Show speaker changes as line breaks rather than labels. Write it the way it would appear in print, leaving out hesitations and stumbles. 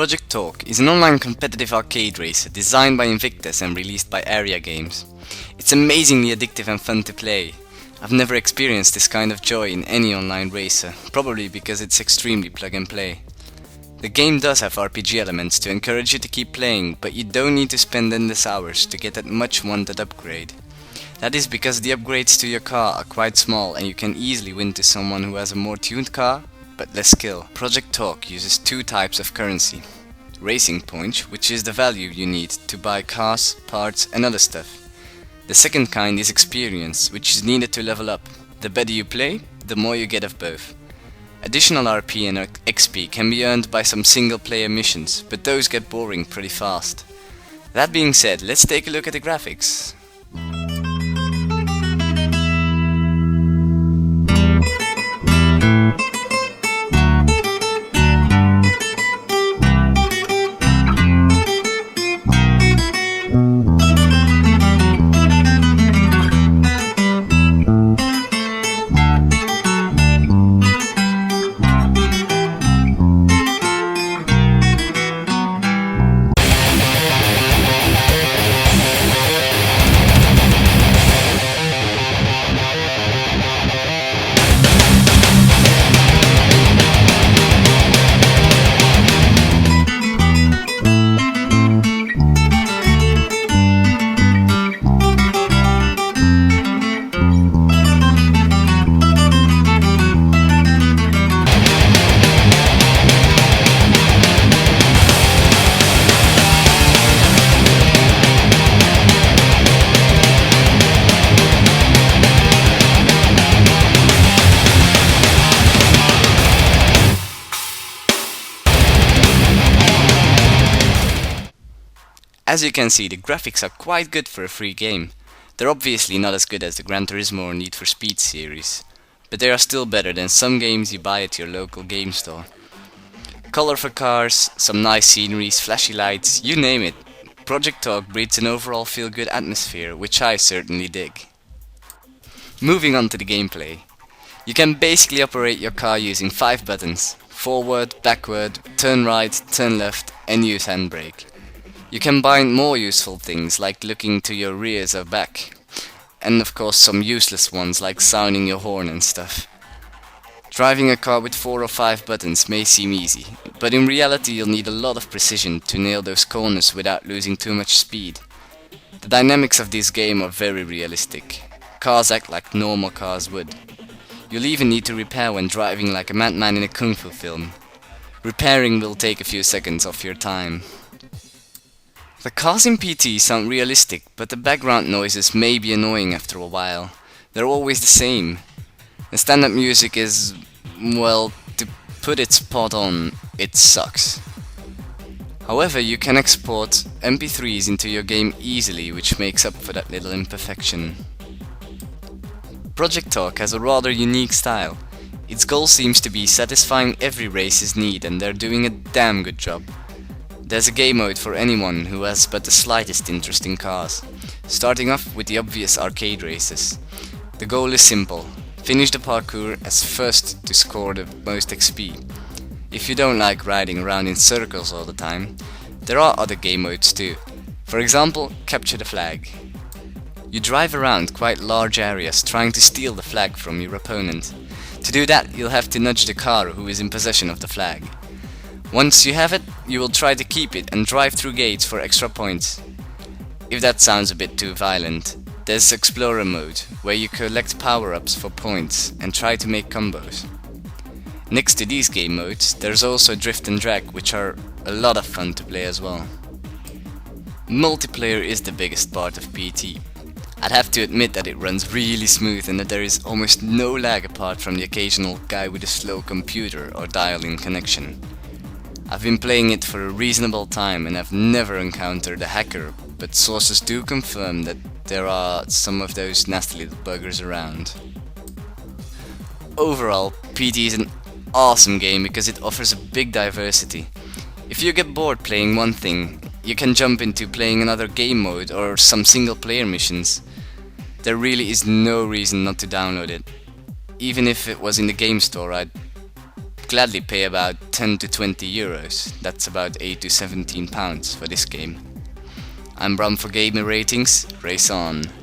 Project Talk is an online competitive arcade racer designed by Invictus and released by Area Games. It's amazingly addictive and fun to play. I've never experienced this kind of joy in any online racer, probably because it's extremely plug and play. The game does have RPG elements to encourage you to keep playing, but you don't need to spend endless hours to get that much wanted upgrade. That is because the upgrades to your car are quite small and you can easily win to someone who has a more tuned car but less skill. Project Talk uses two types of currency. Racing points, which is the value you need to buy cars, parts and other stuff. The second kind is experience, which is needed to level up. The better you play, the more you get of both. Additional RP and XP can be earned by some single player missions, but those get boring pretty fast. That being said, let's take a look at the graphics. As you can see, the graphics are quite good for a free game. They're obviously not as good as the Gran Turismo or Need for Speed series, but they are still better than some games you buy at your local game store. Colorful cars, some nice sceneries, flashy lights, you name it. Project Talk breeds an overall feel-good atmosphere, which I certainly dig. Moving on to the gameplay. You can basically operate your car using 5 buttons: forward, backward, turn right, turn left, and use handbrake. You can bind more useful things like looking to your rears or back, and of course some useless ones like sounding your horn and stuff. Driving a car with 4 or 5 buttons may seem easy, but in reality you'll need a lot of precision to nail those corners without losing too much speed. The dynamics of this game are very realistic. Cars act like normal cars would. You'll even need to repair when driving like a madman in a kung fu film. Repairing will take a few seconds off your time. The cars in PT sound realistic, but the background noises may be annoying after a while. They're always the same. The stand-up music is, well, to put it spot on, it sucks. However, you can export MP3s into your game easily, which makes up for that little imperfection. Project Talk has a rather unique style. Its goal seems to be satisfying every racer's need, and they're doing a damn good job. There's a game mode for anyone who has but the slightest interest in cars, starting off with the obvious arcade races. The goal is simple: finish the parkour as first to score the most XP. If you don't like riding around in circles all the time, there are other game modes too. For example, capture the flag. You drive around quite large areas trying to steal the flag from your opponent. To do that, you'll have to nudge the car who is in possession of the flag. Once you have it, you will try to keep it and drive through gates for extra points. If that sounds a bit too violent, there's Explorer mode, where you collect power-ups for points and try to make combos. Next to these game modes, there's also Drift and Drag, which are a lot of fun to play as well. Multiplayer is the biggest part of PT. I'd have to admit that it runs really smooth and that there is almost no lag apart from the occasional guy with a slow computer or dial-in connection. I've been playing it for a reasonable time and I've never encountered a hacker, but sources do confirm that there are some of those nasty little buggers around. Overall, PT is an awesome game because it offers a big diversity. If you get bored playing one thing, you can jump into playing another game mode or some single player missions. There really is no reason not to download it. Even if it was in the game store, I'd gladly pay about 10 to 20 euros, that's about 8 to 17 pounds for this game. I'm Bram for Gamer Ratings, race on!